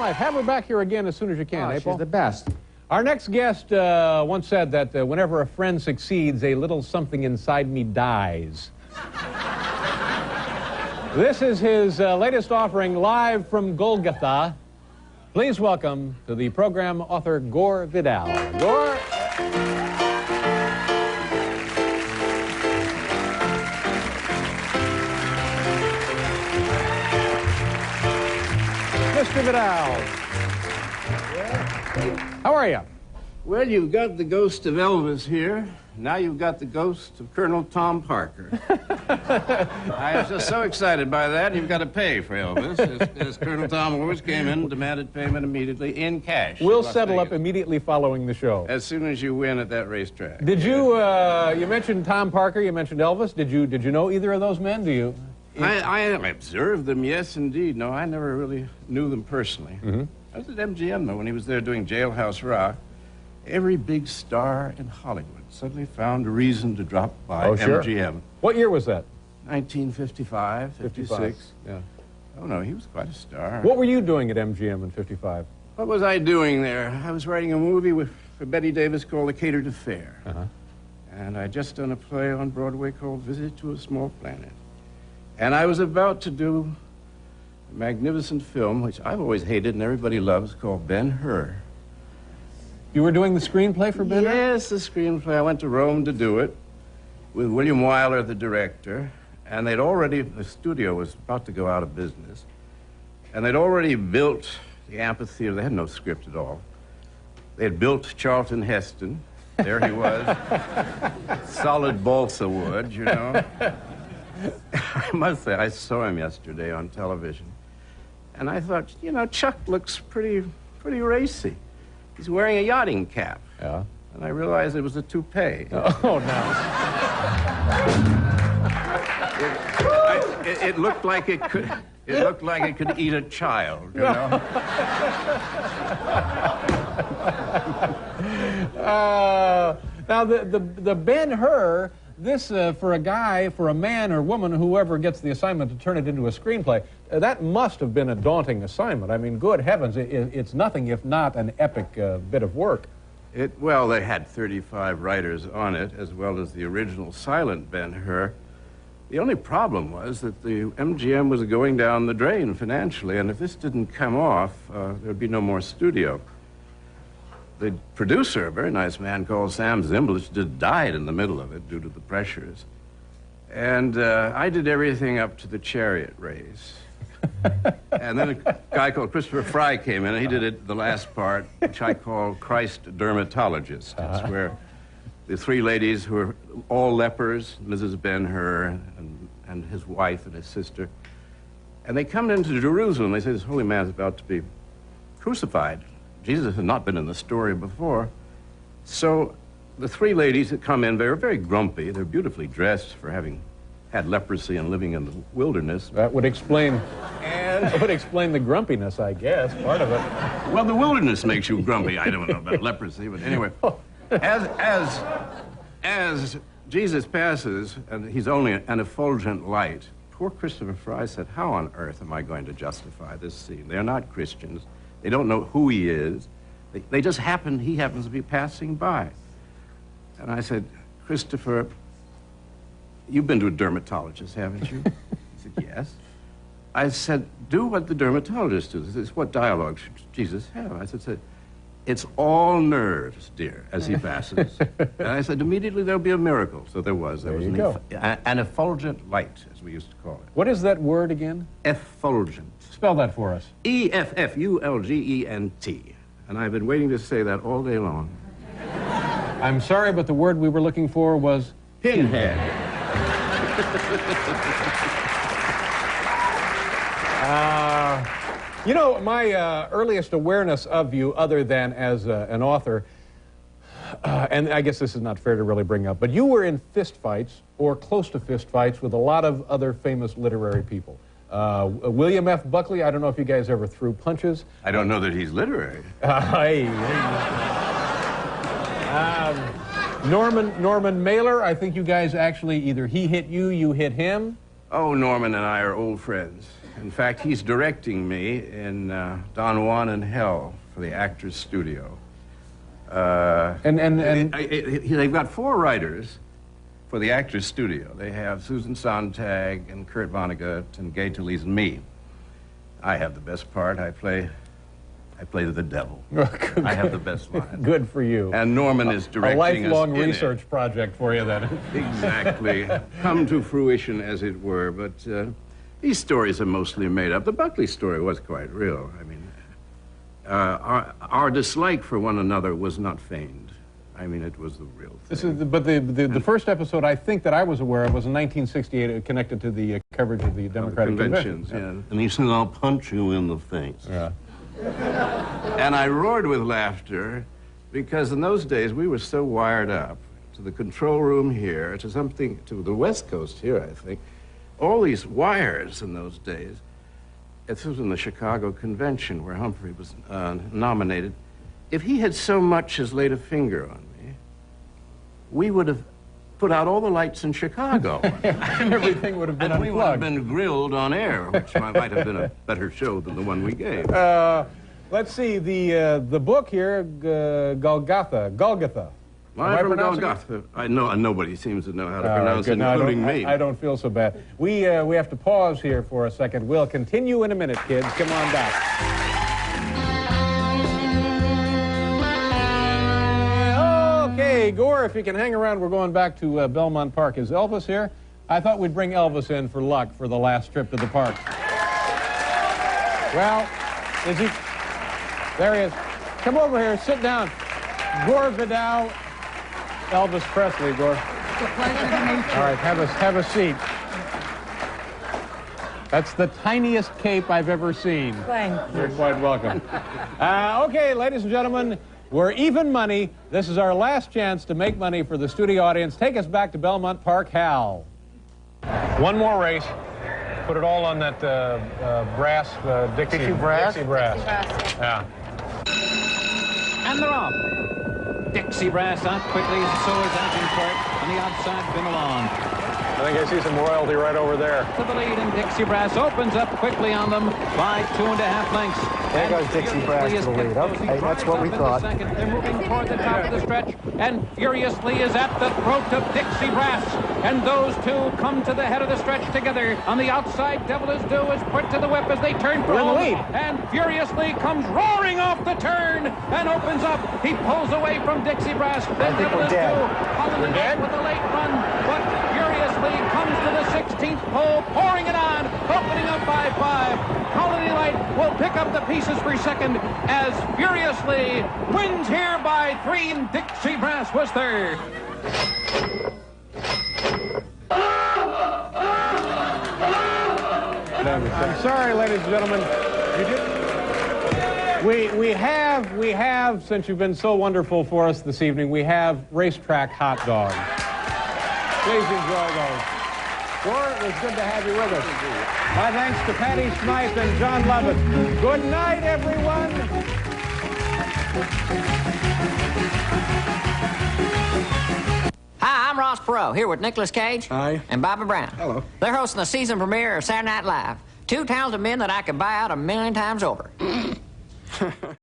right, have her back here again as soon as you can, April. She's the best. Our next guest once said that whenever a friend succeeds, a little something inside me dies. This is his latest offering, live from Golgotha. Please welcome to the program author Gore Vidal. Gore. Mr. Vidal. How are you? Well, you've got the ghost of Elvis here. Now you've got the ghost of Colonel Tom Parker. I was just so excited by that. You've got to pay for Elvis. As Colonel Tom always came in, demanded payment immediately in cash. We'll settle up immediately following the show. As soon as you win at that racetrack. Did you, you mentioned Tom Parker, you mentioned Elvis. Did you know either of those men? Do you? I observed them, yes, indeed. No, I never really knew them personally. Mm-hmm. I was at MGM, though, when he was there doing Jailhouse Rock. Every big star in Hollywood suddenly found a reason to drop by MGM. What year was that? 1955, 56. Yeah. Oh, no, he was quite a star. What were you doing at MGM in 55? What was I doing there? I was writing a movie for Betty Davis called The Catered Affair. Uh-huh. And I'd just done a play on Broadway called Visit to a Small Planet. And I was about to do a magnificent film, which I've always hated and everybody loves, called Ben-Hur. You were doing the screenplay for Ben-Hur? Yes, the screenplay. I went to Rome to do it with William Wyler, the director. And the studio was about to go out of business. And they'd already built the amphitheater. They had no script at all. They had built Charlton Heston. There he was. Solid balsa wood, you know. I must say, I saw him yesterday on television. And I thought, you know, Chuck looks pretty racy. He's wearing a yachting cap. Yeah. And I realized it was a toupee. Oh, no. It looked like it could. It looked like it could eat a child, you know. Now the Ben-Hur. This, for a man or woman, whoever gets the assignment to turn it into a screenplay, that must have been a daunting assignment. I mean, good heavens, it's nothing if not an epic bit of work. Well, they had 35 writers on it, as well as the original silent Ben-Hur. The only problem was that the MGM was going down the drain financially, and if this didn't come off, there'd be no more studio. The producer, a very nice man called Sam Zimbalist, just died in the middle of it due to the pressures. And I did everything up to the chariot race. And then a guy called Christopher Fry came in, and he did the last part, which I call Christ Dermatologist. It's where the three ladies who are all lepers, Mrs. Ben-Hur and his wife and his sister, and they come into Jerusalem. They say, this holy man is about to be crucified. Jesus had not been in the story before. So the three ladies that come in, they were very grumpy. They're beautifully dressed for having had leprosy and living in the wilderness. That would explain the grumpiness, I guess, part of it. Well, the wilderness makes you grumpy. I don't know about leprosy, but anyway. As Jesus passes, and he's only an effulgent light, poor Christopher Fry said, how on earth am I going to justify this scene? They're not Christians. They don't know who he is. He happens to be passing by. And I said, Christopher, you've been to a dermatologist, haven't you? He said, yes. I said, do what the dermatologist does. He says, what dialogue should Jesus have? I said, it's all nerves, dear, as he passes. And I said, immediately there'll be a miracle. So there was. There was an effulgent light, as we used to call it. What is that word again? Effulgent. Spell that for us. E-F-F-U-L-G-E-N-T. And I've been waiting to say that all day long. I'm sorry, but the word we were looking for was... Pinhead. You know, my earliest awareness of you, other than as an author, and I guess this is not fair to really bring up, but you were in fistfights, or close to fistfights, with a lot of other famous literary people. William F. Buckley, I don't know if you guys ever threw punches. I don't know that he's literary. Norman Mailer, I think you guys actually, either he hit you, you hit him. Oh, Norman and I are old friends. In fact, he's directing me in Don Juan in Hell for the Actors Studio. They've got 4 writers for the Actors Studio. They have Susan Sontag and Kurt Vonnegut and Gay Talese and me. I have the best part. I play the devil. I have the best line. Good for you. And Norman is directing us. A lifelong research project for you, then. Exactly. Come to fruition, as it were. But these stories are mostly made up. The Buckley story was quite real. I mean, our dislike for one another was not feigned. I mean, it was the real thing. But the first episode I think that I was aware of was in 1968, connected to the coverage of the Democratic conventions. Convention. Yeah. And he said, I'll punch you in the face. Yeah. And I roared with laughter because in those days we were so wired up to the control room here, to the West Coast here, I think. All these wires in those days. This was in the Chicago Convention where Humphrey was nominated. If he had so much as laid a finger on me, we would have put out all the lights in Chicago. And everything would have been and unplugged. we would have been grilled on air, which might have been a better show than the one we gave. Let's see, the book here, Golgotha. I'm from Golgotha. I know nobody seems to know how to pronounce it, including me. I don't feel so bad. We have to pause here for a second. We'll continue in a minute, kids. Come on back. Okay, Gore, if you can hang around, we're going back to Belmont Park. Is Elvis here? I thought we'd bring Elvis in for luck for the last trip to the park. Well, is he? There he is. Come over here, sit down. Gore Vidal, Elvis Presley, Gore. It's a pleasure to meet you. All right, have a seat. That's the tiniest cape I've ever seen. Thank you. You're quite welcome. Okay, ladies and gentlemen, we're even money. This is our last chance to make money for the studio audience. Take us back to Belmont Park, Hal. One more race. Put it all on that brass, Dixie brass? Dixie brass. Yeah. And they're off. Dixie brass out quickly, so is Agincourt. On the outside, Binalon. I think I see some royalty right over there. To the lead, and Dixie brass opens up quickly on them by 2.5 lengths. There goes Dixie Brass to the lead. Okay, that's what we thought. They're moving toward the top of the stretch, and Furiously is at the throat of Dixie Brass. And those two come to the head of the stretch together. On the outside, Devil is Due is put to the whip as they turn for home. And Furiously comes roaring off the turn and opens up. He pulls away from Dixie Brass. Then Devil is Due. We're dead with a late run, but Furiously comes to the 16th pole, pouring it on, opening up by 5. Colony Light will pick up the pieces for second as Furiously wins here by 3, and Dixie Brass was third. I'm sorry, ladies and gentlemen. We have, since you've been so wonderful for us this evening, we have racetrack hot dogs. Please enjoy those. Gore, it was good to have you with us. My thanks to Patty Smythe and John Lovett. Good night, everyone. Hi, I'm Ross Perot, here with Nicolas Cage. Hi. And Bobby Brown. Hello. They're hosting the season premiere of Saturday Night Live. 2 talented men that I could buy out 1,000,000 times over.